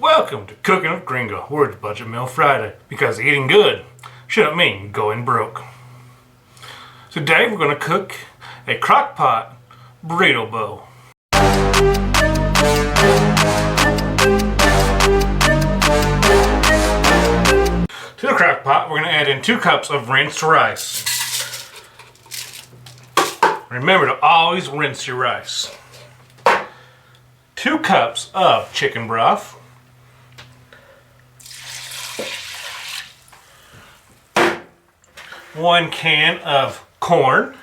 Welcome to Cooking with Gringo, where it's Budget Meal Friday, because eating good shouldn't mean going broke. Today we're going to cook a crock pot burrito bowl. To the crock pot, we're going to add in 2 cups of rinsed rice. Remember to always rinse your rice. 2 cups of chicken broth. 1 can of corn.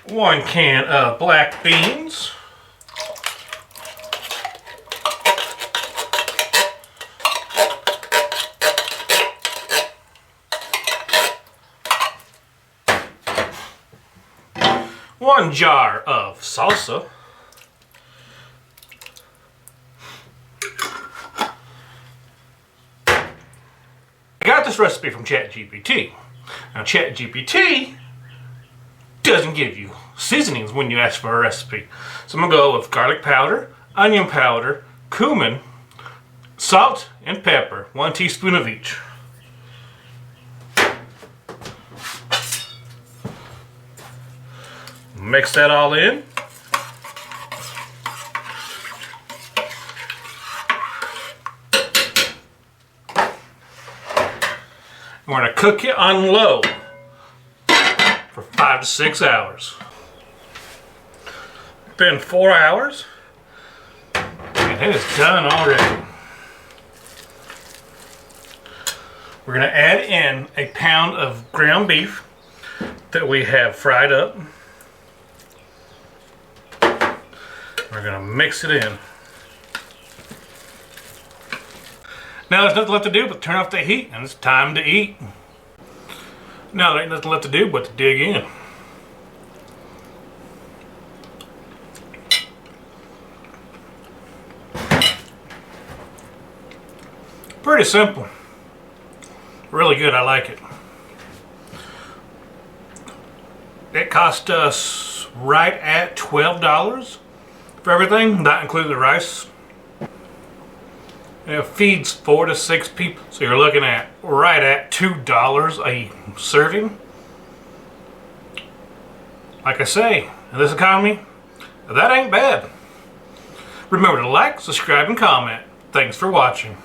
1 can of black beans. 1 jar of salsa. I got this recipe from ChatGPT. Now ChatGPT doesn't give you seasonings when you ask for a recipe. So I'm going to go with garlic powder, onion powder, cumin, salt, and pepper. 1 teaspoon of each. Mix that all in. We're going to cook it on low for 5 to 6 hours. It's been 4 hours and it is done already. We're going to add in a pound of ground beef that we have fried up. We're going to mix it in. Now there's nothing left to do but turn off the heat and it's time to eat. Now there ain't nothing left to do but to dig in. Pretty simple. Really good, I like it. It cost us right at $12 for everything, not including the rice. It feeds 4 to 6 people, so you're looking at right at $2 a serving. Like I say, in this economy, that ain't bad. Remember to like, subscribe, and comment. Thanks for watching.